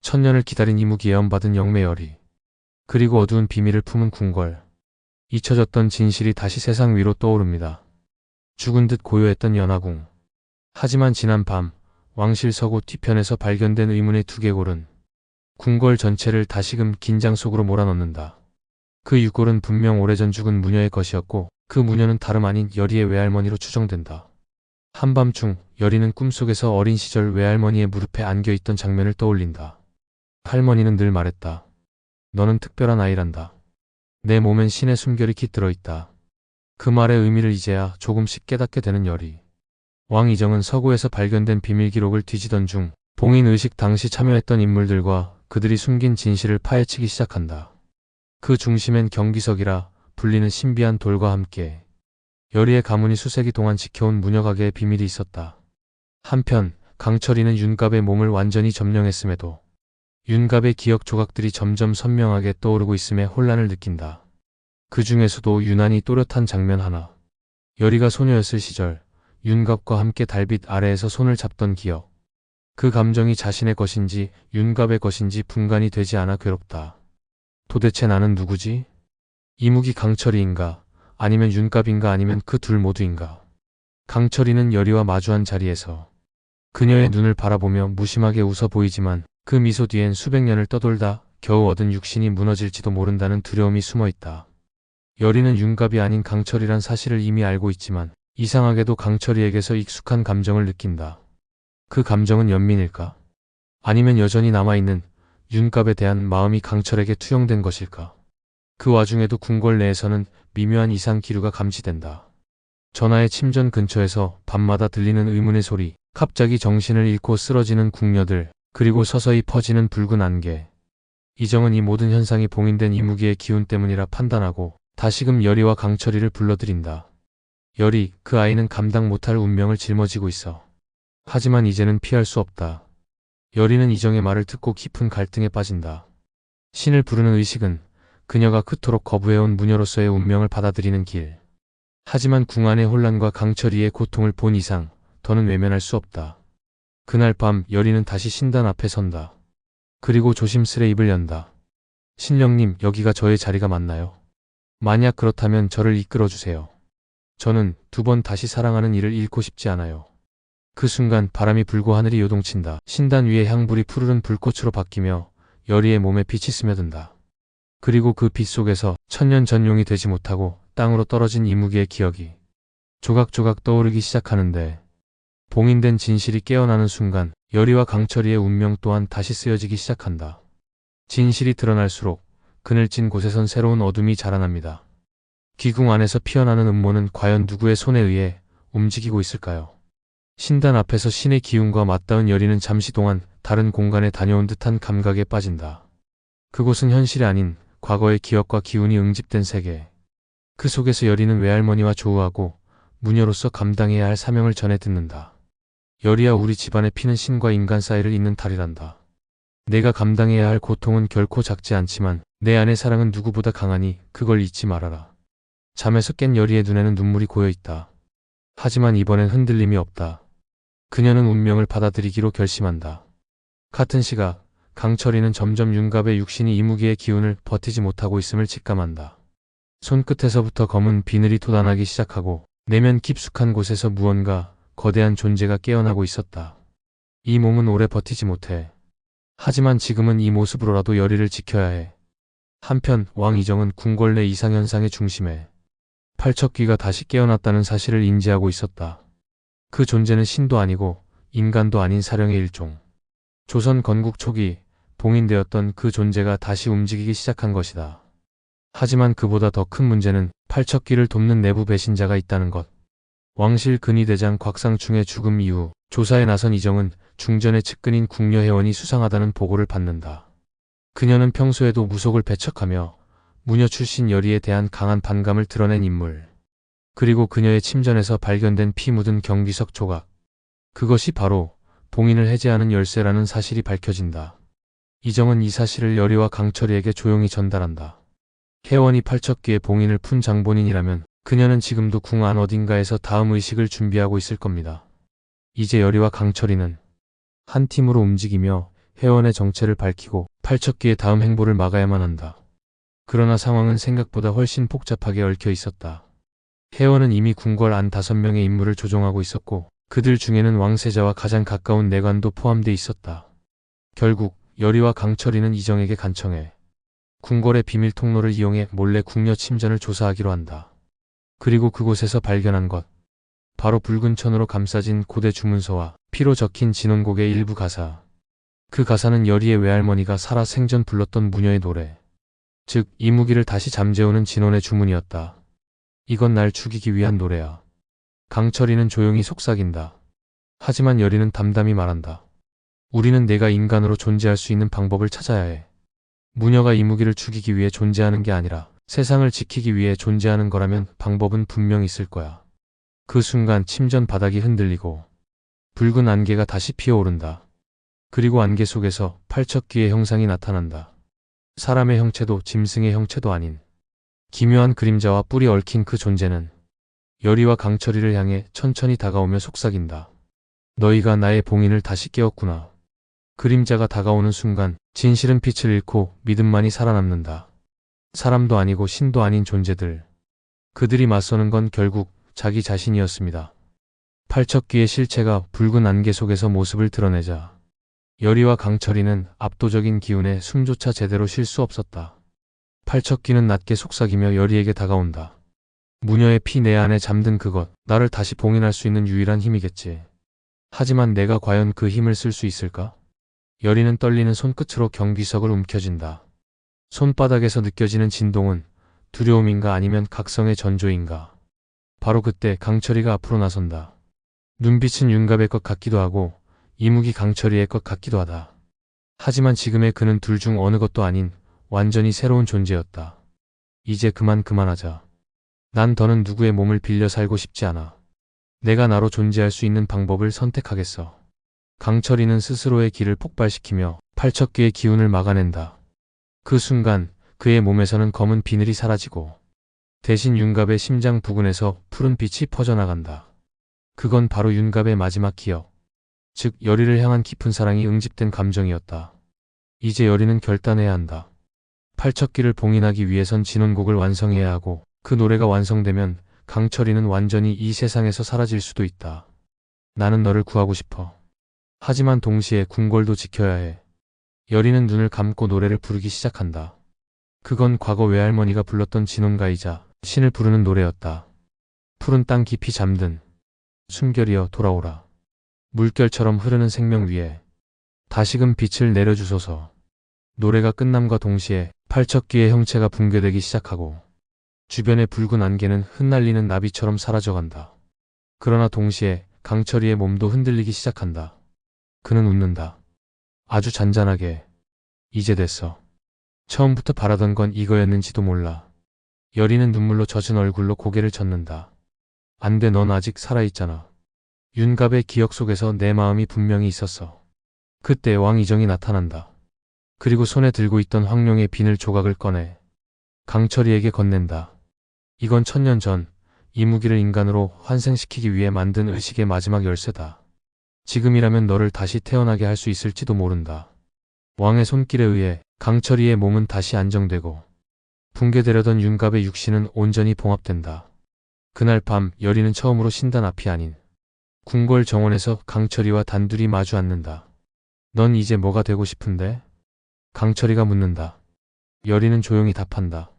천년을 기다린 이묵이 예언받은 영매열이, 그리고 어두운 비밀을 품은 궁궐. 잊혀졌던 진실이 다시 세상 위로 떠오릅니다. 죽은 듯 고요했던 연화궁. 하지만 지난 밤 왕실 서고 뒤편에서 발견된 의문의 두개골은 궁궐 전체를 다시금 긴장 속으로 몰아넣는다. 그 유골은 분명 오래전 죽은 무녀의 것이었고 그 무녀는 다름 아닌 여리의 외할머니로 추정된다. 한밤중 여리는 꿈속에서 어린 시절 외할머니의 무릎에 안겨있던 장면을 떠올린다. 할머니는 늘 말했다. 너는 특별한 아이란다. 내 몸엔 신의 숨결이 깃들어 있다. 그 말의 의미를 이제야 조금씩 깨닫게 되는 여리. 왕 이정은 서고에서 발견된 비밀 기록을 뒤지던 중 봉인의식 당시 참여했던 인물들과 그들이 숨긴 진실을 파헤치기 시작한다. 그 중심엔 경기석이라 불리는 신비한 돌과 함께 여리의 가문이 수세기 동안 지켜온 무녀가게의 비밀이 있었다. 한편 강철이는 윤갑의 몸을 완전히 점령했음에도 윤갑의 기억 조각들이 점점 선명하게 떠오르고 있음에 혼란을 느낀다. 그 중에서도 유난히 또렷한 장면 하나. 여리가 소녀였을 시절 윤갑과 함께 달빛 아래에서 손을 잡던 기억. 그 감정이 자신의 것인지 윤갑의 것인지 분간이 되지 않아 괴롭다. 도대체 나는 누구지? 이묵이 강철이인가? 아니면 윤갑인가? 아니면 그 둘 모두인가? 강철이는 여리와 마주한 자리에서 그녀의 눈을 바라보며 무심하게 웃어 보이지만 그 미소 뒤엔 수백 년을 떠돌다 겨우 얻은 육신이 무너질지도 모른다는 두려움이 숨어있다. 여리는 윤갑이 아닌 강철이란 사실을 이미 알고 있지만 이상하게도 강철이에게서 익숙한 감정을 느낀다. 그 감정은 연민일까? 아니면 여전히 남아있는 윤갑에 대한 마음이 강철에게 투영된 것일까? 그 와중에도 궁궐 내에서는 미묘한 이상 기류가 감지된다. 전하의 침전 근처에서 밤마다 들리는 의문의 소리, 갑자기 정신을 잃고 쓰러지는 궁녀들, 그리고 서서히 퍼지는 붉은 안개. 이정은 이 모든 현상이 봉인된 이무기의 기운 때문이라 판단하고 다시금 여리와 강철이를 불러들인다. 여리, 그 아이는 감당 못할 운명을 짊어지고 있어. 하지만 이제는 피할 수 없다. 여리는 이정의 말을 듣고 깊은 갈등에 빠진다. 신을 부르는 의식은 그녀가 그토록 거부해온 무녀로서의 운명을 받아들이는 길. 하지만 궁 안의 혼란과 강철이의 고통을 본 이상 더는 외면할 수 없다. 그날 밤 여리는 다시 신단 앞에 선다. 그리고 조심스레 입을 연다. 신령님, 여기가 저의 자리가 맞나요? 만약 그렇다면 저를 이끌어주세요. 저는 두 번 다시 사랑하는 이를 잃고 싶지 않아요. 그 순간 바람이 불고 하늘이 요동친다. 신단 위의 향불이 푸르른 불꽃으로 바뀌며 여리의 몸에 빛이 스며든다. 그리고 그 빛 속에서 천년 전용이 되지 못하고 땅으로 떨어진 이무기의 기억이 조각조각 떠오르기 시작하는데 봉인된 진실이 깨어나는 순간 여리와 강철이의 운명 또한 다시 쓰여지기 시작한다. 진실이 드러날수록 그늘진 곳에선 새로운 어둠이 자라납니다. 귀궁 안에서 피어나는 음모는 과연 누구의 손에 의해 움직이고 있을까요? 신단 앞에서 신의 기운과 맞닿은 여리는 잠시 동안 다른 공간에 다녀온 듯한 감각에 빠진다. 그곳은 현실이 아닌 과거의 기억과 기운이 응집된 세계. 그 속에서 여리는 외할머니와 조우하고 무녀로서 감당해야 할 사명을 전해 듣는다. 여리야, 우리 집안에 피는 신과 인간 사이를 잇는 달이란다. 내가 감당해야 할 고통은 결코 작지 않지만 내 안의 사랑은 누구보다 강하니 그걸 잊지 말아라. 잠에서 깬 여리의 눈에는 눈물이 고여있다. 하지만 이번엔 흔들림이 없다. 그녀는 운명을 받아들이기로 결심한다. 같은 시각 강철이는 점점 윤갑의 육신이 이무기의 기운을 버티지 못하고 있음을 직감한다. 손끝에서부터 검은 비늘이 돋아나기 시작하고 내면 깊숙한 곳에서 무언가 거대한 존재가 깨어나고 있었다. 이 몸은 오래 버티지 못해. 하지만 지금은 이 모습으로라도 여리를 지켜야 해. 한편 왕 이정은 궁궐 내 이상현상의 중심에 팔척귀가 다시 깨어났다는 사실을 인지하고 있었다. 그 존재는 신도 아니고 인간도 아닌 사령의 일종. 조선 건국 초기 봉인되었던 그 존재가 다시 움직이기 시작한 것이다. 하지만 그보다 더 큰 문제는 팔척귀를 돕는 내부 배신자가 있다는 것. 왕실 근위대장 곽상충의 죽음 이후 조사에 나선 이정은 중전의 측근인 궁녀혜원이 수상하다는 보고를 받는다. 그녀는 평소에도 무속을 배척하며 무녀 출신 여리에 대한 강한 반감을 드러낸 인물. 그리고 그녀의 침전에서 발견된 피 묻은 경비석 조각. 그것이 바로 봉인을 해제하는 열쇠라는 사실이 밝혀진다. 이정은 이 사실을 여리와 강철이에게 조용히 전달한다. 혜원이 팔척귀의 봉인을 푼 장본인이라면 그녀는 지금도 궁 안 어딘가에서 다음 의식을 준비하고 있을 겁니다. 이제 여리와 강철이는 한 팀으로 움직이며 혜원의 정체를 밝히고 팔척기의 다음 행보를 막아야만 한다. 그러나 상황은 생각보다 훨씬 복잡하게 얽혀 있었다. 혜원은 이미 궁궐 안 5명의 인물을 조종하고 있었고 그들 중에는 왕세자와 가장 가까운 내관도 포함돼 있었다. 결국 여리와 강철이는 이정에게 간청해 궁궐의 비밀 통로를 이용해 몰래 궁녀 침전을 조사하기로 한다. 그리고 그곳에서 발견한 것, 바로 붉은 천으로 감싸진 고대 주문서와 피로 적힌 진원곡의 일부 가사. 그 가사는 여리의 외할머니가 살아 생전 불렀던 무녀의 노래, 즉 이무기를 다시 잠재우는 진원의 주문이었다. 이건 날 죽이기 위한 노래야. 강철이는 조용히 속삭인다. 하지만 여리는 담담히 말한다. 우리는 내가 인간으로 존재할 수 있는 방법을 찾아야 해. 무녀가 이무기를 죽이기 위해 존재하는 게 아니라 세상을 지키기 위해 존재하는 거라면 방법은 분명 있을 거야. 그 순간 침전 바닥이 흔들리고 붉은 안개가 다시 피어오른다. 그리고 안개 속에서 팔척귀의 형상이 나타난다. 사람의 형체도 짐승의 형체도 아닌 기묘한 그림자와 뿔이 얽힌 그 존재는 여리와 강철이를 향해 천천히 다가오며 속삭인다. 너희가 나의 봉인을 다시 깨웠구나. 그림자가 다가오는 순간 진실은 빛을 잃고 믿음만이 살아남는다. 사람도 아니고 신도 아닌 존재들. 그들이 맞서는 건 결국 자기 자신이었습니다. 팔척귀의 실체가 붉은 안개 속에서 모습을 드러내자 여리와 강철이는 압도적인 기운에 숨조차 제대로 쉴 수 없었다. 팔척귀는 낮게 속삭이며 여리에게 다가온다. 무녀의 피 내 안에 잠든 그것, 나를 다시 봉인할 수 있는 유일한 힘이겠지. 하지만 내가 과연 그 힘을 쓸 수 있을까? 여리는 떨리는 손끝으로 경비석을 움켜쥔다. 손바닥에서 느껴지는 진동은 두려움인가 아니면 각성의 전조인가. 바로 그때 강철이가 앞으로 나선다. 눈빛은 윤갑의 것 같기도 하고 이무기 강철이의 것 같기도 하다. 하지만 지금의 그는 둘 중 어느 것도 아닌 완전히 새로운 존재였다. 이제 그만하자. 난 더는 누구의 몸을 빌려 살고 싶지 않아. 내가 나로 존재할 수 있는 방법을 선택하겠어. 강철이는 스스로의 기를 폭발시키며 팔척귀의 기운을 막아낸다. 그 순간 그의 몸에서는 검은 비늘이 사라지고 대신 윤갑의 심장 부근에서 푸른 빛이 퍼져나간다. 그건 바로 윤갑의 마지막 기억. 즉 여리를 향한 깊은 사랑이 응집된 감정이었다. 이제 여리는 결단해야 한다. 팔척귀를 봉인하기 위해선 진원곡을 완성해야 하고 그 노래가 완성되면 강철이는 완전히 이 세상에서 사라질 수도 있다. 나는 너를 구하고 싶어. 하지만 동시에 궁궐도 지켜야 해. 여리는 눈을 감고 노래를 부르기 시작한다. 그건 과거 외할머니가 불렀던 진원가이자 신을 부르는 노래였다. 푸른 땅 깊이 잠든 숨결이여 돌아오라. 물결처럼 흐르는 생명 위에 다시금 빛을 내려주소서. 노래가 끝남과 동시에 팔척귀의 형체가 붕괴되기 시작하고 주변의 붉은 안개는 흩날리는 나비처럼 사라져간다. 그러나 동시에 강철이의 몸도 흔들리기 시작한다. 그는 웃는다. 아주 잔잔하게. 이제 됐어. 처음부터 바라던 건 이거였는지도 몰라. 여리는 눈물로 젖은 얼굴로 고개를 젓는다. 안 돼, 넌 아직 살아있잖아. 윤갑의 기억 속에서 내 마음이 분명히 있었어. 그때 왕이정이 나타난다. 그리고 손에 들고 있던 황룡의 비늘 조각을 꺼내 강철이에게 건넨다. 이건 1000년 전 이무기를 인간으로 환생시키기 위해 만든 의식의 마지막 열쇠다. 지금이라면 너를 다시 태어나게 할 수 있을지도 모른다. 왕의 손길에 의해 강철이의 몸은 다시 안정되고 붕괴되려던 윤갑의 육신은 온전히 봉합된다. 그날 밤 여리는 처음으로 신단 앞이 아닌 궁궐 정원에서 강철이와 단둘이 마주 앉는다. 넌 이제 뭐가 되고 싶은데? 강철이가 묻는다. 여리는 조용히 답한다.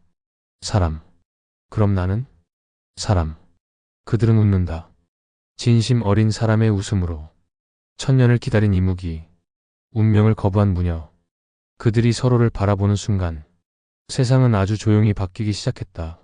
사람. 그럼 나는? 사람. 그들은 웃는다. 진심 어린 사람의 웃음으로. 1000년을 기다린 이무기. 운명을 거부한 무녀. 그들이 서로를 바라보는 순간 세상은 아주 조용히 바뀌기 시작했다.